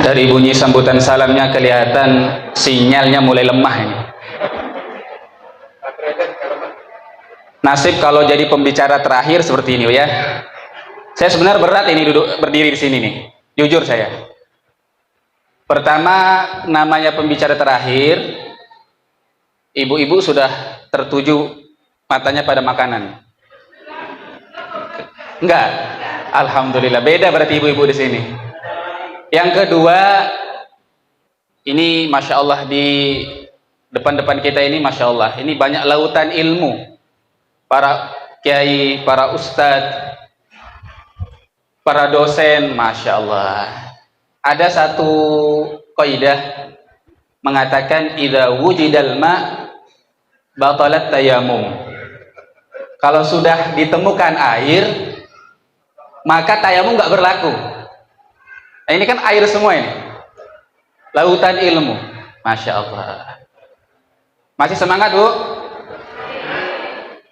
Dari bunyi sambutan salamnya kelihatan sinyalnya mulai lemah ini. Nasib kalau jadi pembicara terakhir seperti ini ya. Saya sebenarnya berat ini duduk berdiri di sini nih. Jujur saya. Pertama, namanya pembicara terakhir, ibu-ibu sudah tertuju matanya pada makanan. Enggak. Alhamdulillah, beda berarti ibu-ibu di sini. Yang kedua, ini Masya Allah di depan-depan kita ini Masya Allah, ini banyak lautan ilmu. Para kiai, para ustadz, para dosen, Masya Allah. Ada satu kaidah mengatakan idza wujidal ma batalat tayamum. Kalau sudah ditemukan air, maka tayamum nggak berlaku. Nah, ini kan air semua ini, lautan ilmu, Masya Allah. Masih semangat Bu?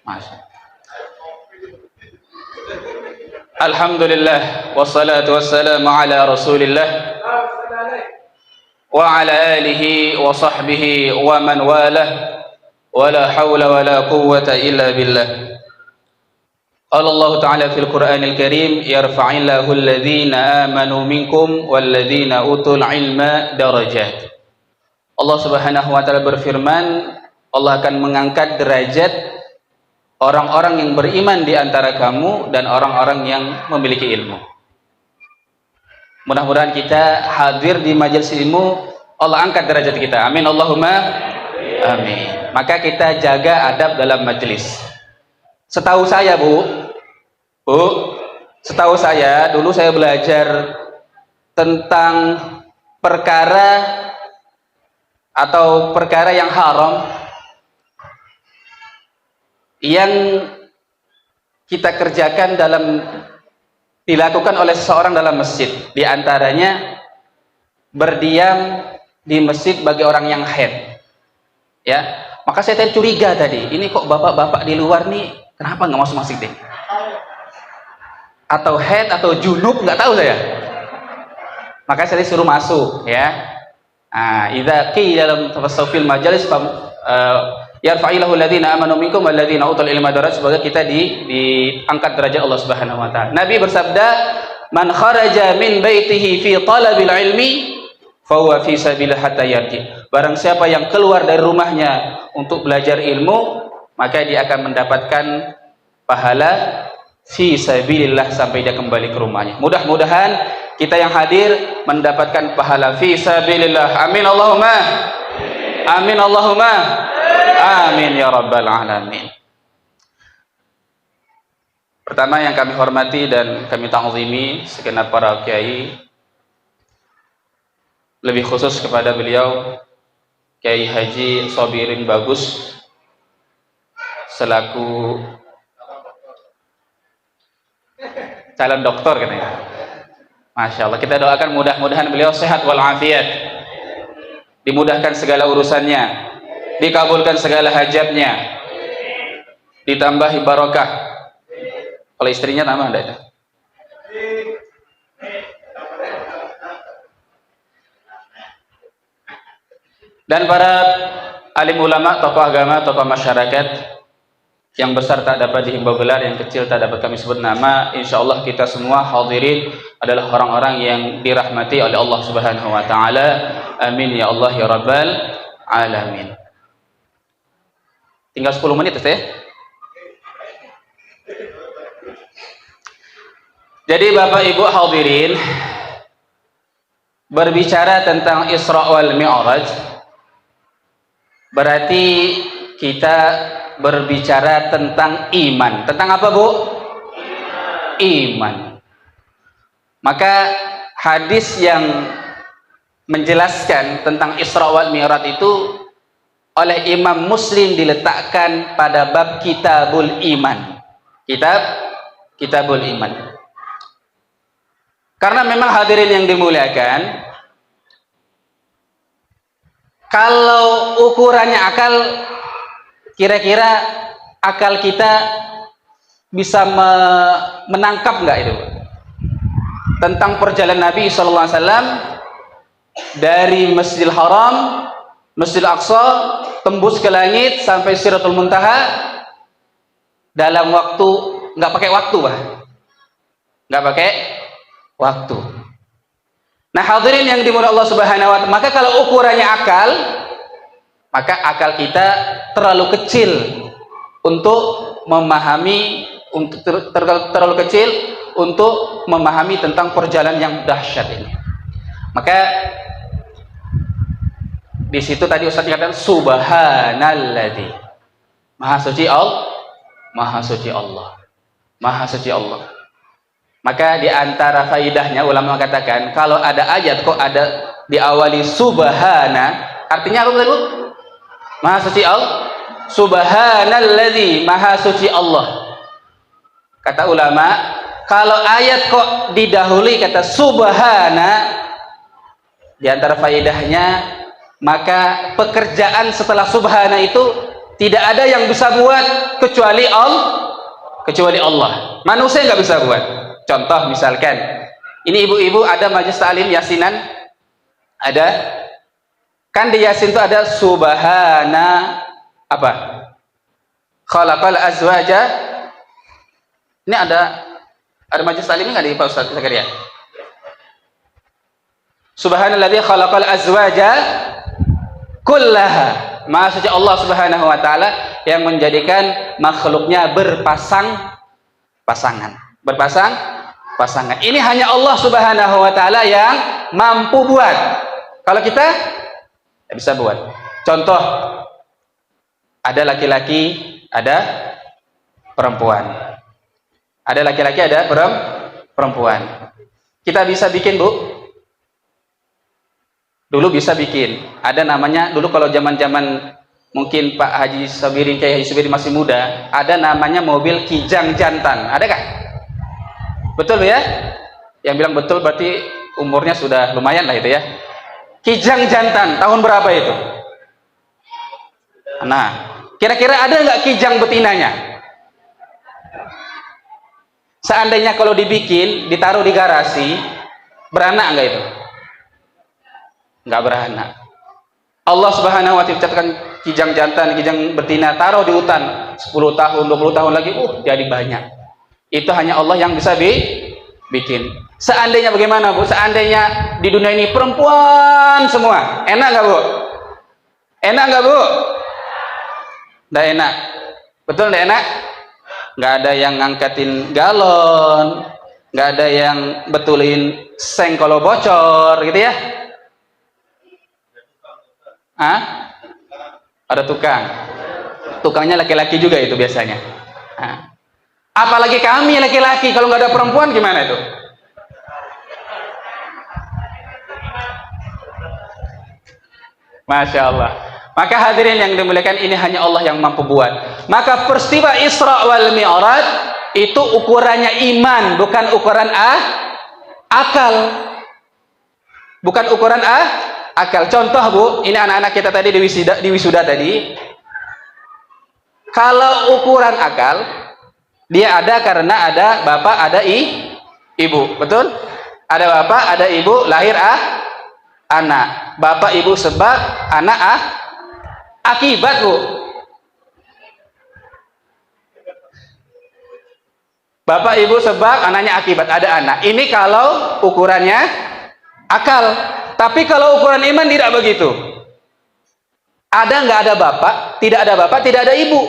Masya. Alhamdulillah, wassalatu wassalamu ala Rasulillah wa ala alihi wa sahbihi wa man walah, wala hawla wala quwwata illa billah. Qala Allah Ta'ala fil Qur'anil Karim, yarfa'illahu alladhina amanu minkum walladhina utul ilma darajat. Allah Subhanahu wa Ta'ala berfirman, Allah akan mengangkat derajat orang-orang yang beriman di antara kamu dan orang-orang yang memiliki ilmu. Mudah-mudahan kita hadir di majelis ilmu, Allah angkat derajat kita. Amin Allahumma amin. Maka kita jaga adab dalam majelis. Setahu saya Bu, setahu saya dulu saya belajar tentang perkara atau perkara yang haram yang kita kerjakan dilakukan oleh seseorang dalam masjid. Di antaranya berdiam di masjid bagi orang yang haid. Ya, maka saya tadi curiga tadi, ini kok bapak-bapak di luar nih kenapa nggak masuk masjid deh? Atau haid atau junub, nggak tahu saya. Maka saya disuruh masuk ya. Idza qila dalam tafassul majalis yarfa'illahu alladhina amanu minkum walladhina utul ilma darajat, semoga kita diangkat derajat Allah Subhanahu wa Ta'ala. Nabi bersabda, man kharaja min baitihi fi talabil ilmi fa huwa fi sabilillah hatta yarji. Barang siapa yang keluar dari rumahnya untuk belajar ilmu, maka dia akan mendapatkan pahala fi sabilillah sampai dia kembali ke rumahnya. Mudah-mudahan kita yang hadir mendapatkan pahala fi sabilillah. Amin Allahumma amin Allahumma amin ya rabbal alamin. Pertama yang kami hormati dan kami ta'zimi segenap para kiai, lebih khusus kepada beliau Kiai Haji Sobirin Bagus selaku calon doktor katanya. Masya Allah, kita doakan mudah-mudahan beliau sehat walafiat, dimudahkan segala urusannya, dikabulkan segala hajatnya, ditambahi barokah. Kalau istrinya nama enggak itu? Dan para alim ulama, tokoh agama, tokoh masyarakat, yang besar tak dapat dihimbau gelar, yang kecil tak dapat kami sebut nama. Insya Allah kita semua hadirin adalah orang-orang yang dirahmati oleh Allah Subhanahu wa Ta'ala. Amin ya Allah ya Rabbal alamin. Tinggal 10 menit ya. Jadi Bapak Ibu hadirin, berbicara tentang Isra wal Mi'raj berarti kita berbicara tentang iman. Tentang apa Bu? Iman. Maka hadis yang menjelaskan tentang Isra wal Mi'raj itu oleh Imam Muslim diletakkan pada bab Kitabul Iman. Kitabul Iman. Karena memang hadirin yang dimuliakan, kalau ukurannya akal, kira-kira akal kita bisa menangkap nggak itu tentang perjalanan Nabi SAW dari Masjidil Haram, Masjidil Aqsa, tembus ke langit sampai Siratul Muntaha dalam waktu, nggak pakai waktu, nggak pakai waktu. Nah, hadirin yang dimuliakan Allah Subhanahu wa taala, maka kalau ukurannya akal, maka akal kita terlalu kecil untuk memahami, terlalu kecil untuk memahami tentang perjalanan yang dahsyat ini. Maka di situ tadi Ustaz katakan subhanalladzi, maha suci Allah, maha suci Allah, maha suci Allah. Maka di antara faidahnya ulama mengatakan kalau ada ayat kok ada diawali subhana, artinya apa Bu? Maha suci Allah. Subhanalladzi, maha suci Allah. Kata ulama, kalau ayat kok didahului kata subhana, di antara faedahnya, maka pekerjaan setelah subhana itu tidak ada yang bisa buat kecuali Allah. Manusia nggak bisa buat. Contoh misalkan, ini ibu-ibu ada majelis ta'lim yasinan, ada kan di yasin itu ada subhana apa? Khalaqal azwaja. Ini ada majelis ta'lim nggak di Pak Ustaz Zakaria? Subhanalladzi khalaqal azwaja kullaha, maha suci Allah Subhanahu wa taala yang menjadikan makhluknya berpasangan. Ini hanya Allah Subhanahu wa taala yang mampu buat. Kalau kita tidak bisa buat. Contoh, ada laki-laki, ada perempuan. Ada laki-laki, ada perempuan. Kita bisa bikin, Bu? Dulu bisa bikin. Ada namanya, dulu kalau zaman-zaman mungkin Pak Haji Sabiri, kayak Haji Sabiri masih muda, ada namanya mobil kijang jantan. Adakah? Betul ya? Yang bilang betul berarti umurnya sudah lumayan lah itu ya. Kijang jantan, tahun berapa itu? Nah, kira-kira ada nggak kijang betinanya? Seandainya kalau dibikin, ditaruh di garasi, beranak nggak itu? Nggak beranak. Allah Subhanahu wa taala catatkan kijang jantan, kijang betina, taruh di hutan 10 tahun, 20 tahun lagi, jadi banyak. Itu hanya Allah yang bisa bikin. Seandainya bagaimana, Bu? Seandainya di dunia ini perempuan semua, enak nggak, Bu? Enak nggak, Bu? Nggak enak. Betul nggak enak? Nggak ada yang ngangkatin galon, nggak ada yang betulin seng kalau bocor, gitu ya? Ada tukang. Tukangnya laki-laki juga itu biasanya. Apalagi kami laki-laki, kalau nggak ada perempuan gimana itu? Masya Allah. Maka hadirin yang dimuliakan, ini hanya Allah yang mampu buat. Maka peristiwa Isra wal Mi'raj itu ukurannya iman, bukan ukuran akal. Bukan ukuran akal. Contoh, Bu, ini anak-anak kita tadi di wisuda tadi. Kalau ukuran akal, dia ada karena ada bapak, ada ibu, betul? Ada bapak, ada ibu, lahir anak. Bapak ibu sebab, anak akibat, Bu. Bapak ibu sebab, anaknya akibat, ada anak. Ini kalau ukurannya akal. Tapi kalau ukuran iman tidak begitu. Ada nggak ada bapak, tidak ada ibu.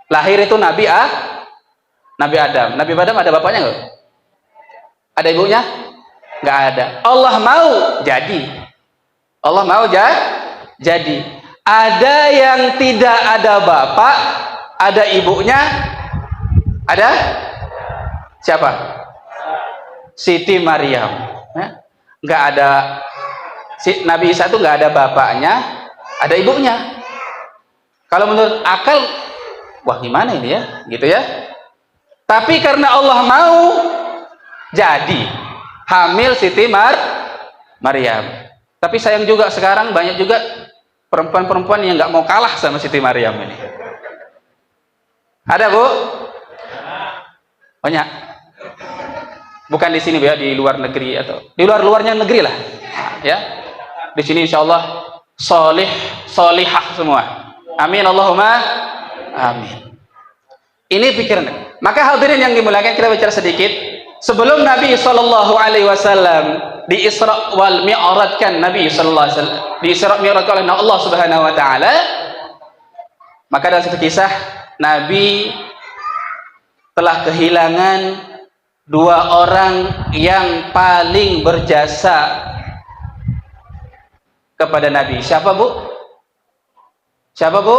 Lahir itu Nabi Adam. Nabi Adam ada bapaknya nggak? Ada ibunya? Nggak ada. Allah mau jadi. Allah mau jadi. Ada yang tidak ada bapak, ada ibunya. Ada? Siapa? Siti Maryam. Nggak ada. Nabi Isa itu nggak ada bapaknya, ada ibunya. Kalau menurut akal, wah gimana ini ya, gitu ya. Tapi karena Allah mau, jadi hamil Siti Maryam. Tapi sayang juga sekarang banyak juga perempuan-perempuan yang nggak mau kalah sama Siti Maryam ini. Ada, Bu? Banyak. Bukan di sini ya, di luar negeri atau di luar-luarnya negeri lah. Ya. Di sini insyaallah solih, solihah semua. Amin Allahumma amin. Ini pikiran. Maka hadirin yang dimuliakan, kita bicara sedikit. Sebelum Nabi Shallallahu Alaihi Wasallam di Isra wal Mi'rajkan Nabi Shallallahu Alaihi Wasallam di Isra Mi'rajkan oleh Allah Subhanahu Wa Taala. Maka dalam satu kisah Nabi telah kehilangan dua orang yang paling berjasa kepada Nabi. Siapa bu? Siapa bu?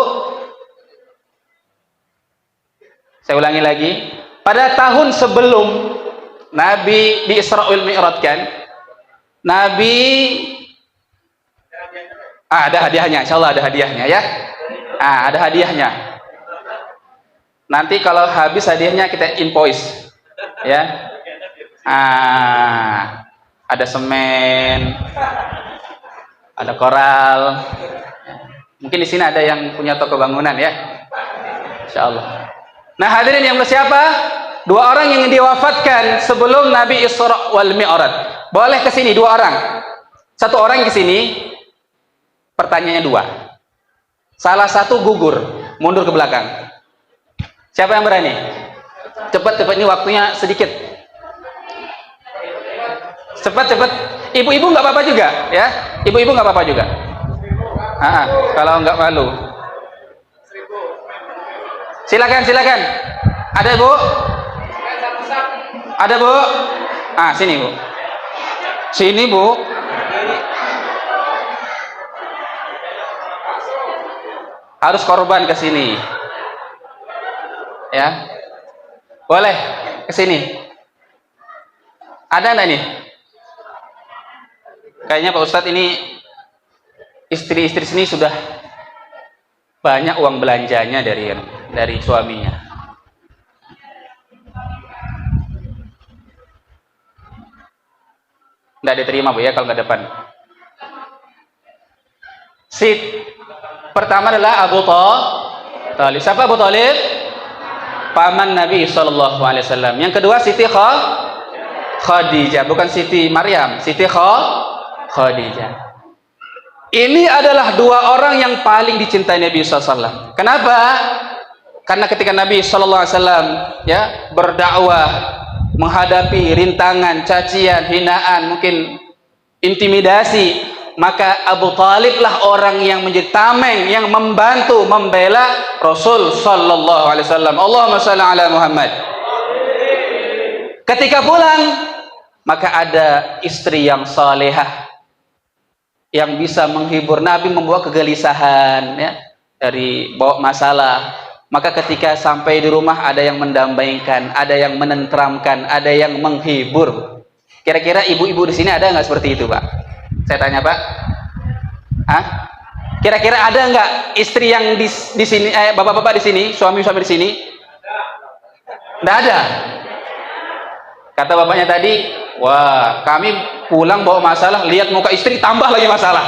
Saya ulangi lagi. Pada tahun sebelum Nabi di Isra wal Mi'rajkan, Nabi ada hadiahnya. Insya Allah ada hadiahnya ya. Ada hadiahnya. Nanti kalau habis hadiahnya kita invoice. Ya, ada semen, ada koral. Mungkin di sini ada yang punya toko bangunan ya, Insya Allah. Nah hadirin yang siapa? Dua orang yang diwafatkan sebelum Nabi Isra wal Mi'raj. Boleh ke sini dua orang. Satu orang ke sini. Pertanyaannya dua. Salah satu gugur, mundur ke belakang. Siapa yang berani? Cepat ini waktunya sedikit. Cepat. Ibu-ibu nggak apa-apa juga, ya. Ibu-ibu nggak apa-apa juga. Kalau nggak malu. Silakan. Ada bu? Ada bu? Sini bu. Sini bu. Harus korban ke sini. Ya. Boleh ke sini. Ada enggak nih? Kayaknya Pak Ustadz ini istri-istri sini sudah banyak uang belanjanya dari suaminya. Nggak diterima bu ya kalau nggak depan. Pertama adalah Abu Thalib. Siapa Abu Thalib? Paman Nabi Shallallahu Alaihi Wasallam. Yang kedua Siti Khadijah, bukan Siti Maryam, Siti Khadijah. Ini adalah dua orang yang paling dicintai Nabi SAW. Kenapa? Karena ketika Nabi SAW ya berdakwah, menghadapi rintangan, cacian, hinaan, mungkin intimidasi, maka Abu Thalib lah orang yang menjadi tameng, yang membantu membela Rasul Sallallahu Alaihi Wasallam. Allahumma shalli ala Muhammad. Ketika pulang, maka ada istri yang salehah yang bisa menghibur. Nabi membawa kegelisahan ya, dari bawa masalah. Maka ketika sampai di rumah ada yang mendamaikan, ada yang menenteramkan, ada yang menghibur. Kira-kira ibu-ibu di sini ada nggak seperti itu, Pak? Saya tanya, Pak. Kira-kira ada nggak istri yang di sini, bapak-bapak di sini, suami-suami di sini? Nggak ada. Kata bapaknya tadi, wah, kami pulang bawa masalah, lihat muka istri tambah lagi masalah.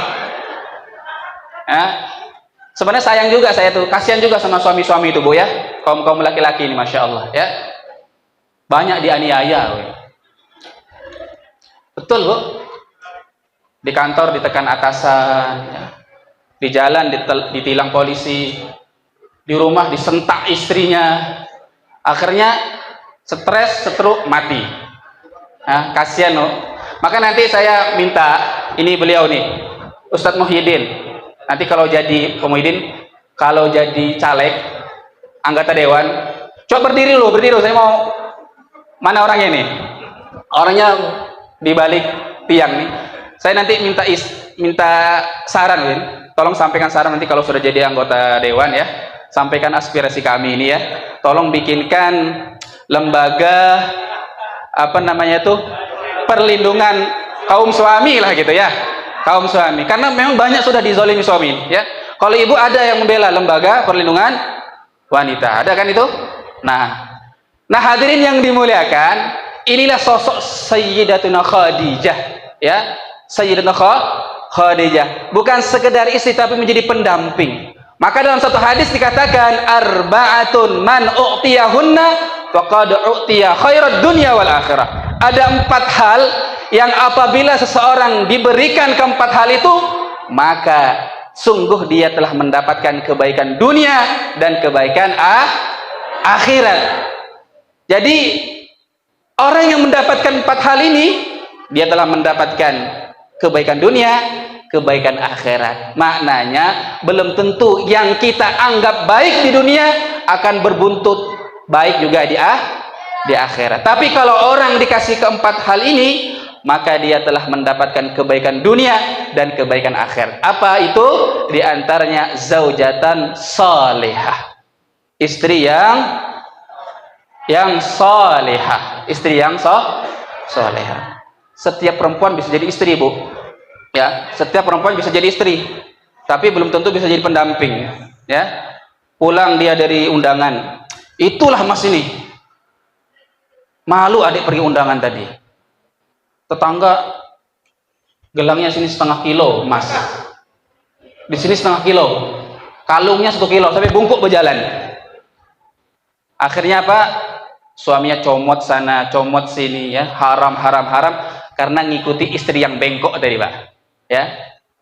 Sebenarnya sayang juga saya tuh, kasihan juga sama suami-suami itu bu ya, kaum laki-laki ini, masya Allah ya, banyak dianiaya. Betul bu, di kantor ditekan atasan, ya. Di jalan ditilang polisi, di rumah disentak istrinya, akhirnya stres, stroke, mati. Kasihan loh. Maka nanti saya minta, ini beliau nih, Ustadz Muhyiddin, nanti kalau jadi Muhyiddin, kalau jadi caleg, anggota dewan, coba berdiri loh, saya mau, mana orangnya nih? Orangnya di balik tiang nih. Saya nanti minta saran, Win. Tolong sampaikan saran nanti kalau sudah jadi anggota dewan ya, sampaikan aspirasi kami ini ya. Tolong bikinkan lembaga apa namanya tuh, perlindungan kaum suami lah gitu ya, kaum suami, karena memang banyak sudah dizolimi suami ya. Kalau ibu ada yang membela lembaga perlindungan wanita, ada kan itu? Nah hadirin yang dimuliakan, inilah sosok Sayyidatuna Khadijah ya, Sayyidatuna Khadijah, bukan sekedar istri tapi menjadi pendamping. Maka dalam satu hadis dikatakan, arba'atun man u'tiyahunna faqad u'tiya khairat dunya wal akhirah. Ada 4 hal yang apabila seseorang diberikan keempat hal itu, maka sungguh dia telah mendapatkan kebaikan dunia dan kebaikan akhirat. Jadi orang yang mendapatkan 4 hal ini, dia telah mendapatkan kebaikan dunia, kebaikan akhirat. Maknanya belum tentu yang kita anggap baik di dunia akan berbuntut baik juga di akhirat. Tapi kalau orang dikasih keempat hal ini, maka dia telah mendapatkan kebaikan dunia dan kebaikan akhirat. Apa itu? Di antaranya zaujatan salihah, istri yang salihah, istri yang salihah. Setiap perempuan bisa jadi istri, Bu. Ya, setiap perempuan bisa jadi istri, tapi belum tentu bisa jadi pendamping. Ya, pulang dia dari undangan, itulah mas ini, malu adik pergi undangan tadi, tetangga gelangnya sini 1/2 kilo emas, di sini 1/2 kilo, kalungnya 1 kilo, sampai bungkuk berjalan. Akhirnya apa? Suaminya comot sana, comot sini, ya, haram, karena ngikuti istri yang bengkok tadi, Pak, ya,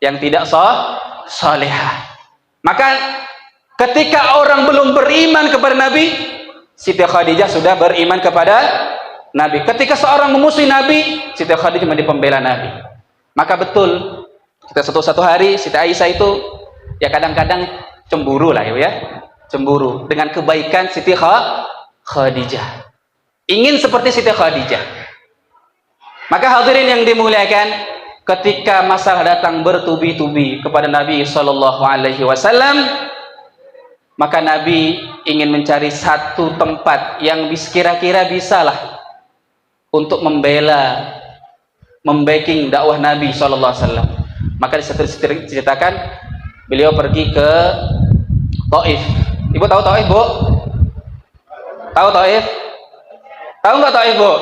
yang tidak salihah. Maka ketika orang belum beriman kepada Nabi, Siti Khadijah sudah beriman kepada Nabi. Ketika seorang memusuhi Nabi, Siti Khadijah menjadi pembela Nabi. Maka betul, kita satu hari Siti Aisyah itu ya kadang-kadang cemburu lah, ya, cemburu dengan kebaikan Siti Khadijah, ingin seperti Siti Khadijah. Maka hadirin yang dimuliakan, ketika masalah datang bertubi-tubi kepada Nabi Shallallahu Alaihi Wasallam, maka Nabi ingin mencari satu tempat yang kira-kira bisalah untuk membela, membacking dakwah Nabi Shallallahu Alaihi Wasallam. Maka diceritakan beliau pergi ke Taif. Ibu tahu Taif, Bu? Tahu Taif? Tahu nggak Taif, Bu?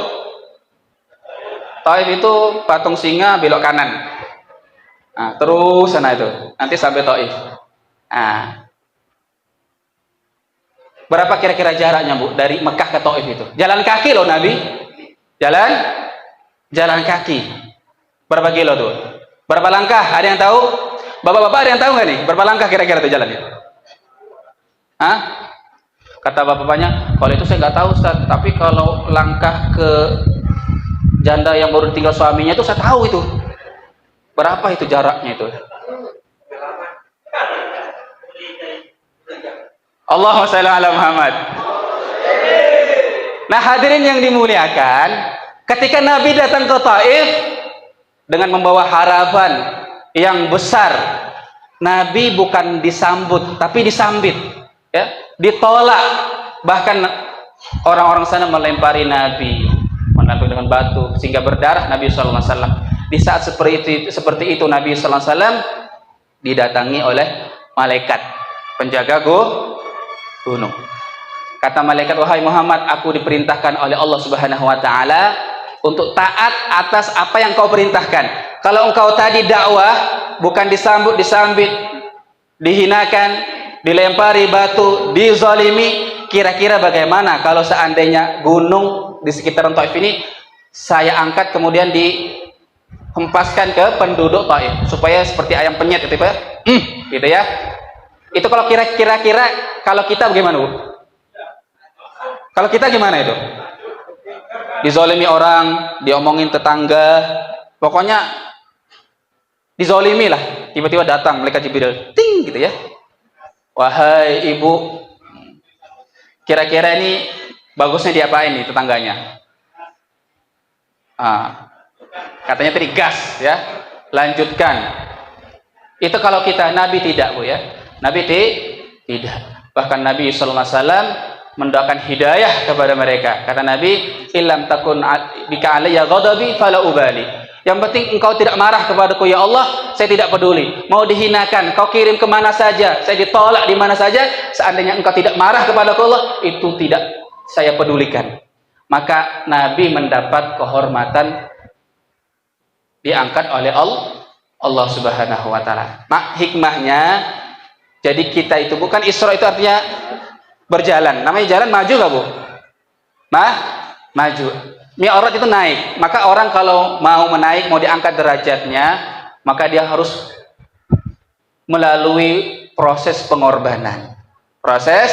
Taif itu patung singa belok kanan. Nah, terus sana itu, nanti sampai Taif. Nah, berapa kira-kira jaraknya, Bu, dari Mekah ke Taif itu? Jalan kaki loh Nabi. Jalan kaki. Berapa kilo tuh? Berapa langkah? Ada yang tahu? Bapak-bapak ada yang tahu nggak nih? Berapa langkah kira-kira tuh jalannya? Hah? Kata bapak-bapaknya, kalau itu saya nggak tahu, Ustaz. Tapi kalau langkah ke janda yang baru tinggal suaminya itu saya tahu itu. Berapa itu jaraknya itu? Allahumma shalli ala Muhammad. Nah, hadirin yang dimuliakan, ketika Nabi datang ke Taif dengan membawa harapan yang besar, Nabi bukan disambut tapi disambit, ya, ditolak. Bahkan orang-orang sana melempari Nabi, menempel dengan batu sehingga berdarah Nabi sallallahu alaihi wasallam. Di saat seperti itu Nabi sallallahu alaihi wasallam didatangi oleh malaikat penjaga gunung. Kata malaikat, wahai Muhammad, aku diperintahkan oleh Allah Subhanahu wa taala untuk taat atas apa yang kau perintahkan. Kalau engkau tadi dakwah bukan disambit, dihinakan, dilempari batu, dizalimi, kira-kira bagaimana kalau seandainya gunung di sekitaran Taif ini saya angkat kemudian dihempaskan ke penduduk Taif supaya seperti ayam penyet gitu, Pak. Gitu ya. Itu kalau kira-kira kalau kita bagaimana, Bu? Kalau kita gimana itu? Dizolimi orang, diomongin tetangga, pokoknya dizolimi lah. Tiba-tiba datang malaikat Jibril, ting gitu ya. Wahai ibu, kira-kira ini bagusnya diapain nih tetangganya? Katanya tadi gas ya, lanjutkan. Itu kalau kita, Nabi tidak, Bu ya. Nabi tidak. Bahkan Nabi sallallahu alaihi wasallam mendoakan hidayah kepada mereka. Kata Nabi, "Illam takun bika alayya ghadabi fala ubali." Yang penting engkau tidak marah kepadaku ya Allah, saya tidak peduli. Mau dihinakan, kau kirim kemana saja, saya ditolak di mana saja, seandainya engkau tidak marah kepadaku Allah, itu tidak saya pedulikan. Maka Nabi mendapat kehormatan, diangkat oleh Allah Subhanahu wa taala. Hikmahnya, jadi kita itu bukan Isra itu artinya berjalan. Namanya jalan maju nggak, Bu? Maju. Mi'raj itu naik. Maka orang kalau mau menaik, mau diangkat derajatnya, maka dia harus melalui proses pengorbanan. Proses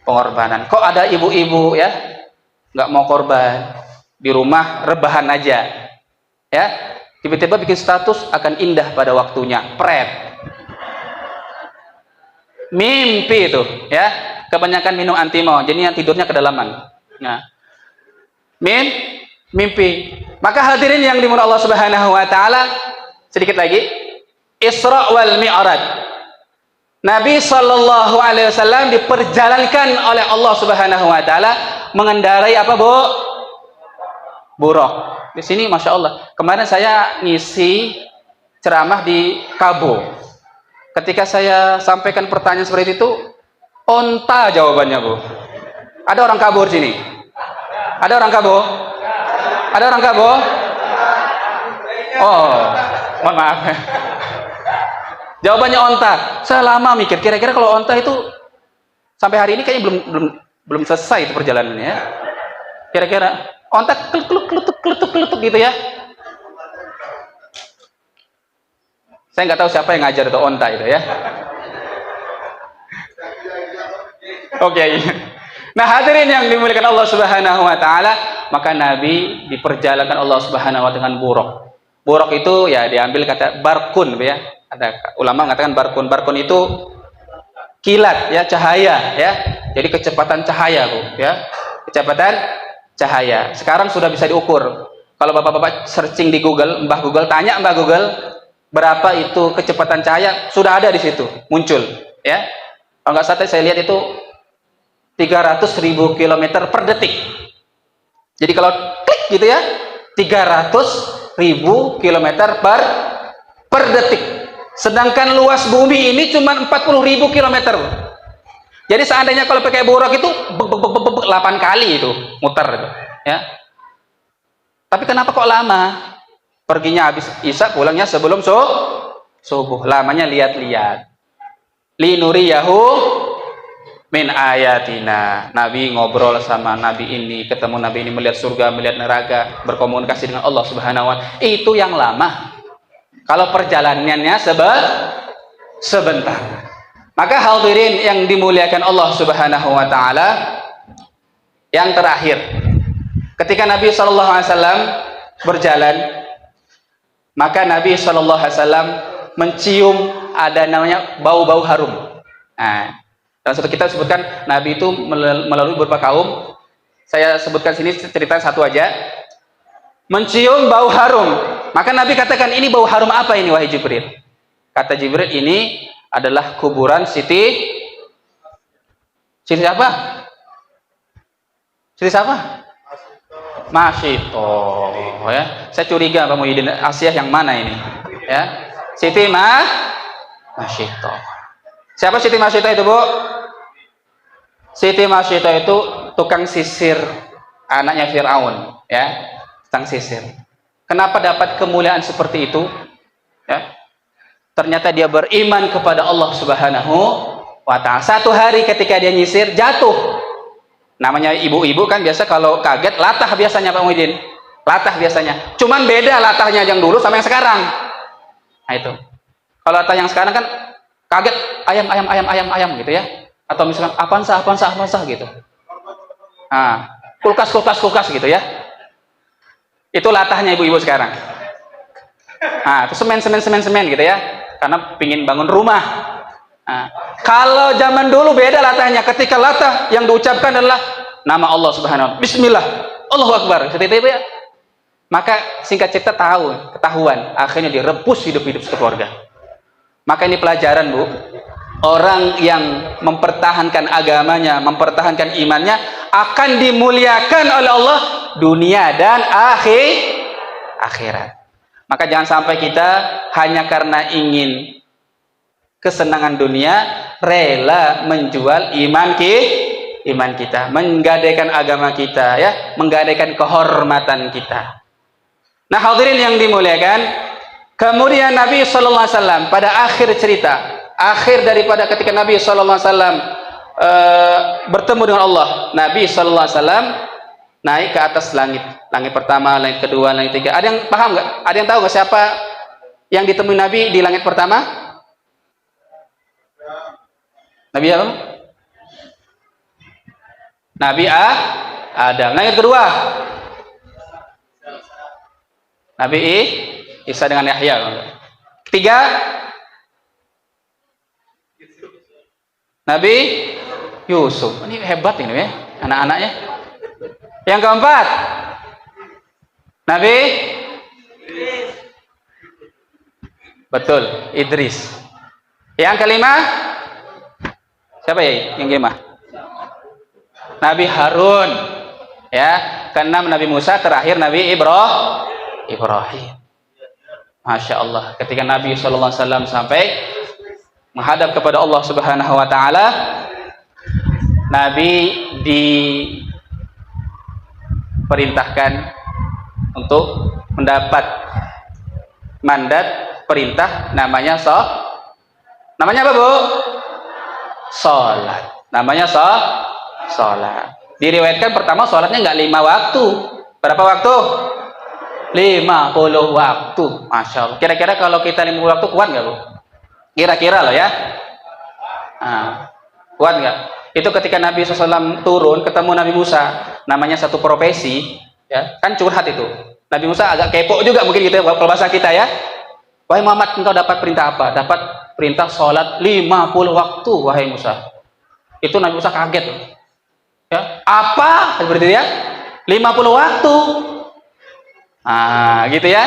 pengorbanan. Kok ada ibu-ibu ya nggak mau korban, di rumah rebahan aja, ya tiba-tiba bikin status akan indah pada waktunya, pret, mimpi itu, ya kebanyakan minum antimo, jadi yang tidurnya kedalaman. Nah, mimpi. Maka hadirin yang dimuliakan Allah Subhanahu Wa Taala, sedikit lagi, Isra wal Mi'raj. Nabi Shallallahu Alaihi Wasallam diperjalankan oleh Allah Subhanahu Wa Taala mengendarai apa, Bu? Buraq. Di sini, masya Allah. Kemarin saya ngisi ceramah di Kabo. Ketika saya sampaikan pertanyaan seperti itu, onta jawabannya, Bu. Ada orang Kabo di sini? Ada orang Kabo? Ada orang Kabo? Oh, mohon maaf. Jawabannya onta. Saya lama mikir, kira-kira kalau onta itu sampai hari ini kayaknya belum selesai itu perjalanannya. Ya. Kira-kira onta kletuk gitu ya. Saya nggak tahu siapa yang ngajar itu onta itu ya. Oke. Nah, hadirin yang dimuliakan Allah Subhanahu Wa Taala, maka Nabi diperjalankan Allah Subhanahu Wa Taala dengan buraq. Buraq itu ya diambil kata barkun, ya. Ada ulama mengatakan barkun itu kilat, ya, cahaya, ya. Jadi kecepatan cahaya, Bu, ya. Kecepatan cahaya. Sekarang sudah bisa diukur. Kalau Bapak-bapak searching di Google, Mbah Google, tanya Mbah Google berapa itu kecepatan cahaya, sudah ada di situ, muncul, ya. Kalau nggak salah saya lihat itu 300.000 km per detik. Jadi kalau klik gitu ya, 300.000 km per detik. Sedangkan luas bumi ini cuma 40.000 km. Jadi seandainya kalau pakai buraq itu 8 kali itu muter itu, ya. Tapi kenapa kok lama? Perginya habis Isya, pulangnya sebelum subuh. Lamanya lihat-lihat. Linuriyahu min ayatina. Nabi ngobrol sama Nabi ini, ketemu Nabi ini, melihat surga, melihat neraka, berkomunikasi dengan Allah Subhanahu Wa Taala. Itu yang lama. Kalau perjalanannya sebentar. Maka hadirin yang dimuliakan Allah Subhanahu Wa Taala, yang terakhir, ketika Nabi Shallallahu Alaihi Wasallam berjalan, maka Nabi Shallallahu Alaihi Wasallam mencium ada namanya bau-bau harum. Nah, dalam satu kitab sebutkan Nabi itu melalui beberapa kaum. Saya sebutkan sini cerita satu aja. Mencium bau harum. Maka Nabi katakan, ini bau harum apa ini, wahai Jibril? Kata Jibril, ini adalah kuburan Siti siapa? Siti siapa? Masyito. Ya. Saya curiga Pak Muhyiddin, Asia yang mana ini? Ya. Siti Masyito. Siapa Siti Masyito itu, Bu? Siti Masyito itu tukang sisir anaknya Fir'aun, ya. Tukang sisir. Kenapa dapat kemuliaan seperti itu? Ya. Ternyata dia beriman kepada Allah Subhanahu Wa Taala. Satu hari ketika dia nyisir, jatuh. Namanya ibu-ibu kan biasa kalau kaget latah biasanya, Pak Muhyiddin. Latah biasanya. Cuman beda latahnya yang dulu sama yang sekarang. Nah itu. Kalau latah yang sekarang kan kaget ayam gitu ya. Atau misalkan apaan sah gitu. Nah, kulkas gitu ya. Itu latahnya ibu-ibu sekarang. Nah, itu semen gitu ya. Karena pingin bangun rumah. Nah, kalau zaman dulu beda latahnya. Ketika latah yang diucapkan adalah nama Allah Subhanahu Wa Taala. Bismillah, Allahu Akbar. Seperti itu ya. Maka singkat cerita ketahuan. Akhirnya direbus hidup-hidup sekeluarga. Maka ini pelajaran, Bu. Orang yang mempertahankan agamanya, mempertahankan imannya, akan dimuliakan oleh Allah dunia dan akhirat. Maka jangan sampai kita hanya karena ingin kesenangan dunia rela menjual iman kita, menggadaikan agama kita, ya, menggadaikan kehormatan kita. Nah, hadirin yang dimuliakan, kemudian Nabi Shallallahu Alaihi Wasallam pada akhir cerita, akhir daripada ketika Nabi Shallallahu Alaihi Wasallam bertemu dengan Allah, Nabi Shallallahu Alaihi Wasallam naik ke atas langit. Langit pertama, langit kedua, langit ketiga. Ada yang paham nggak? Ada yang tahu nggak siapa yang ditemui Nabi di langit pertama? Nabi apa? Nabi Adam. Langit kedua, Nabi Isa dengan Yahya. Ketiga, Nabi Yusuf. Ini hebat ini ya, anak-anaknya. Yang keempat, Nabi betul, Idris. Yang kelima, siapa ya? Yang kelima, Nabi Harun. Ya, keenam Nabi Musa, terakhir Nabi Ibrahim. Masya Allah. Ketika Nabi SAW sampai menghadap kepada Allah Subhanahu Wa Taala, Nabi diperintahkan untuk mendapat mandat perintah namanya namanya apa Bu? Sholat. Namanya sholat. Diriwayatkan pertama sholatnya nggak 5 waktu. Berapa waktu? 50 waktu. Masya Allah. Kira-kira kalau kita 50 waktu kuat nggak Bu? Kira-kira loh ya. Nah, kuat nggak? Itu ketika Nabi SAW turun ketemu Nabi Musa, namanya satu profesi, ya kan curhat itu. Nabi Musa agak kepo juga mungkin gitu ya, kalau bahasa kita ya. Wahai Muhammad, engkau dapat perintah apa? Dapat perintah sholat 50 waktu, wahai Musa. Itu Nabi Musa kaget. Ya, apa? Seperti itu ya. 50 waktu. Ah, gitu ya.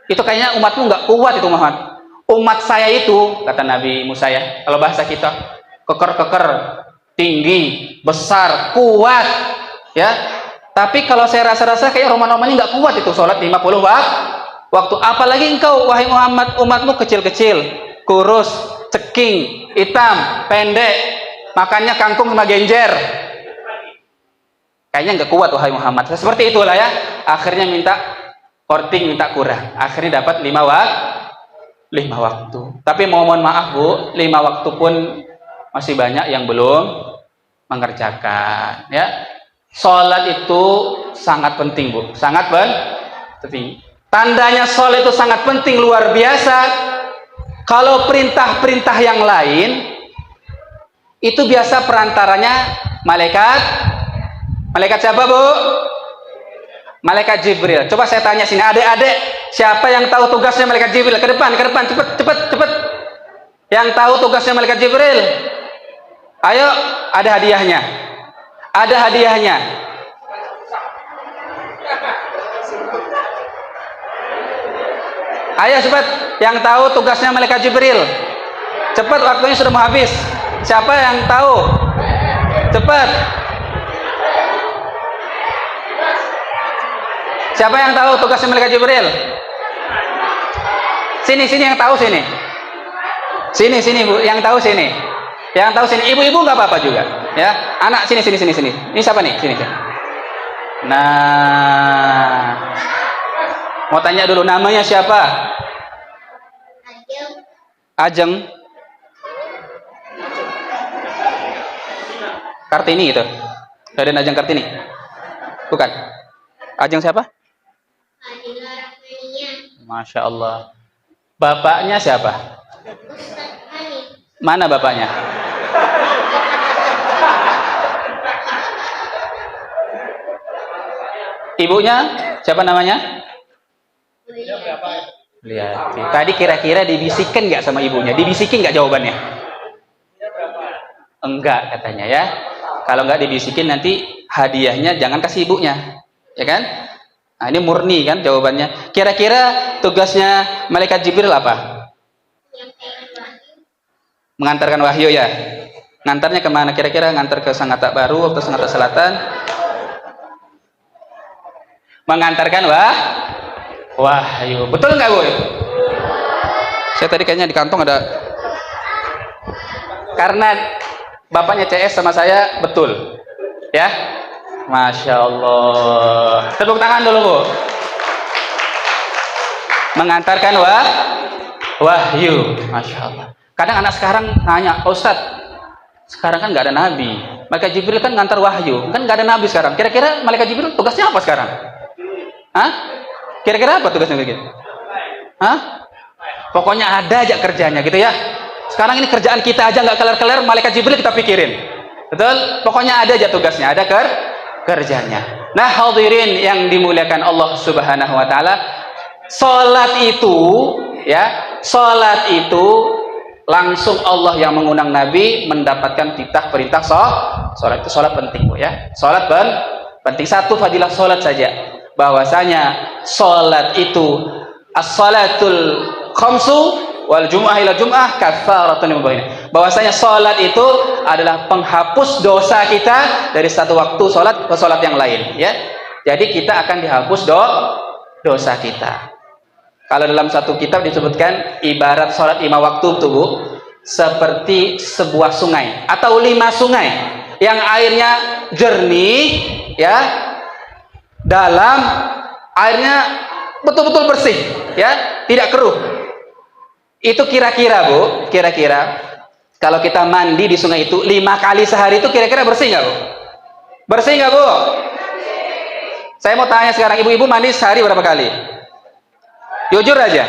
Itu kayaknya umatmu nggak kuat itu Muhammad. Umat saya itu, kata Nabi Musa ya, kalau bahasa kita, keker-keker, tinggi, besar, kuat, ya. Tapi kalau saya rasa-rasa kayak roman-romannya nggak kuat itu sholat 50 waktu. Apalagi engkau, wahai Muhammad, umatmu kecil-kecil, kurus, ceking, hitam, pendek, makannya kangkung sama genjer. Kayaknya nggak kuat wahai Muhammad. Seperti itulah ya. Akhirnya minta korting, minta kurang. Akhirnya dapat 5 waktu. Tapi mohon maaf Bu, 5 waktu pun masih banyak yang belum mengerjakan. Ya, sholat itu sangat penting Bu, sangat penting. Tandanya sholat itu sangat penting, luar biasa. Kalau perintah-perintah yang lain itu biasa perantaranya malaikat siapa Bu? Malaikat Jibril. Coba saya tanya sini, adik-adik, siapa yang tahu tugasnya malaikat Jibril? Ke depan, cepet. Yang tahu tugasnya malaikat Jibril? Ayo, ada hadiahnya. Ada hadiahnya. Ayo cepat, yang tahu tugasnya malaikat Jibril. Cepat, waktunya sudah mau habis. Siapa yang tahu? Cepat. Siapa yang tahu tugasnya malaikat Jibril? Sini yang tahu sini. Sini Bu, yang tahu sini. Yang tahu sini. Ibu-ibu nggak apa-apa juga, ya. Anak sini. Ini siapa nih? Sini. Nah, mau tanya dulu namanya siapa? Ajeng. Kartini itu. Raden Ajeng Kartini. Bukan. Ajeng siapa? Masya Allah. Bapaknya siapa? Mana bapaknya? Ibunya siapa namanya? Lihat. Tadi kira-kira dibisikin nggak sama ibunya? Dibisikin nggak jawabannya? Enggak katanya ya. Kalau nggak dibisikin nanti hadiahnya jangan kasih ibunya, ya kan? Nah, ini murni kan jawabannya. Kira-kira tugasnya malaikat Jibril apa? Mengantarkan wahyu ya. Ngantarnya kemana kira-kira? Ngantar ke Sangatta Baru atau Sangatta Selatan? Mengantarkan wahyu. Betul nggak Bu? Saya tadi kayaknya di kantong ada. Karena bapaknya CS sama saya betul, ya. Masya Allah. Tepuk tangan dulu Bu. Mengantarkan wahyu. Masya Allah. Kadang anak sekarang nanya, Ustadz, sekarang kan nggak ada nabi, Malaikat Jibril kan ngantar wahyu, kan nggak ada nabi sekarang. Kira-kira malaikat Jibril tugasnya apa sekarang? Hah? Kira-kira apa tugasnya begitu? Hah? Pokoknya ada aja kerjanya gitu ya. Sekarang ini kerjaan kita aja nggak kelar-kelar, malaikat Jibril kita pikirin. Betul? Pokoknya ada aja tugasnya, ada kerjanya. Nah, hadirin yang dimuliakan Allah Subhanahu wa taala, salat itu ya, salat itu langsung Allah yang mengundang Nabi mendapatkan perintah salat. Itu salat penting, Bu ya. Salat penting. Satu fadilah salat saja, bahwasanya salat itu as-salatul khamsu wal jum'ah ila jum'ah kafaratun lima bainah. Bahwasanya salat itu adalah penghapus dosa kita dari satu waktu salat ke salat yang lain ya. Jadi kita akan dihapus dosa kita. Kalau dalam satu kitab disebutkan ibarat salat 5 waktu tuh Bu, seperti sebuah sungai atau 5 sungai yang airnya jernih ya, dalam, airnya betul-betul bersih ya, tidak keruh. Itu kira-kira Bu, kira-kira kalau kita mandi di sungai itu 5 kali sehari itu kira-kira bersih nggak Bu? Bersih nggak Bu? Saya mau tanya sekarang, ibu-ibu mandi sehari berapa kali? Jujur aja.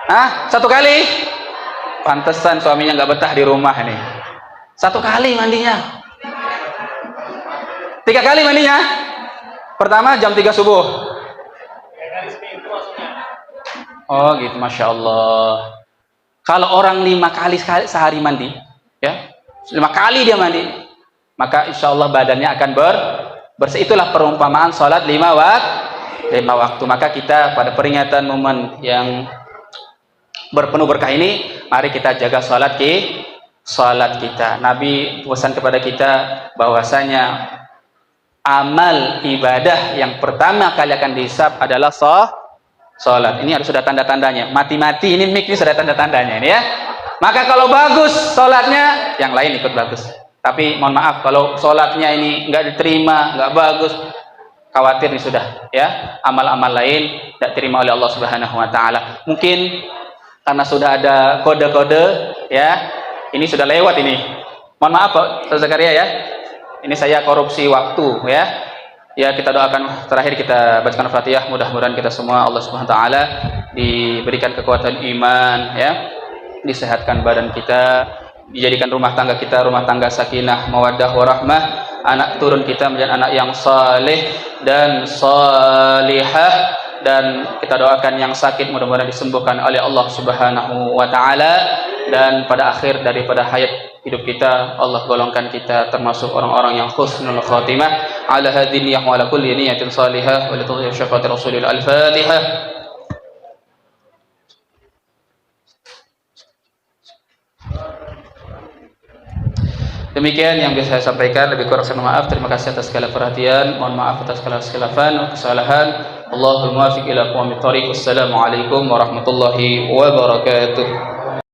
Hah? 1 kali? Pantesan suaminya nggak betah di rumah nih. 1 kali mandinya. 3 kali mandinya? Pertama jam 3 subuh. Oh gitu, Masya Allah. Kalau orang 5 kali sehari mandi ya, 5 kali dia mandi, maka insya Allah badannya akan bersih. Itulah perumpamaan sholat 5 waktu. Maka kita pada peringatan momen yang berpenuh berkah ini, mari kita jaga sholat kita. Nabi pesan kepada kita bahwasanya amal ibadah yang pertama kali akan dihisab adalah sholat. Ini harus sudah tanda-tandanya. Mati-mati ini mic ini sudah tanda-tandanya ini ya. Maka kalau bagus sholatnya, yang lain ikut bagus. Tapi mohon maaf kalau sholatnya ini nggak diterima, nggak bagus, khawatir nih sudah ya, amal-amal lain tidak terima oleh Allah Subhanahu wa taala. Mungkin karena sudah ada kode-kode ya, ini sudah lewat ini. Mohon maaf Pak Ustaz Zakaria ya. Ini saya korupsi waktu ya. Ya, kita doakan terakhir, kita bacakan Fatihah, mudah-mudahan kita semua Allah Subhanahu wa taala diberikan kekuatan iman ya, disehatkan badan kita, dijadikan rumah tangga kita rumah tangga sakinah, mawaddah warahmah, anak turun kita menjadi anak yang saleh dan salihah, dan kita doakan yang sakit mudah-mudahan disembuhkan oleh Allah Subhanahu wa taala, dan pada akhir daripada hayat hidup kita Allah golongkan kita termasuk orang-orang yang husnul khatimah. Ala hadhihi niyyah wa ala kulli niyyatin salihah wa li tawfiq syafaati rasulil al-fatihah. Demikian yang bisa saya sampaikan, lebih kurang saya mohon maaf. Terima kasih atas segala perhatian, mohon maaf atas segala khilafan, kesalahan. Allahul muwaffiq ila aqwamit thoriq. Wassalamualaikum warahmatullahi wabarakatuh.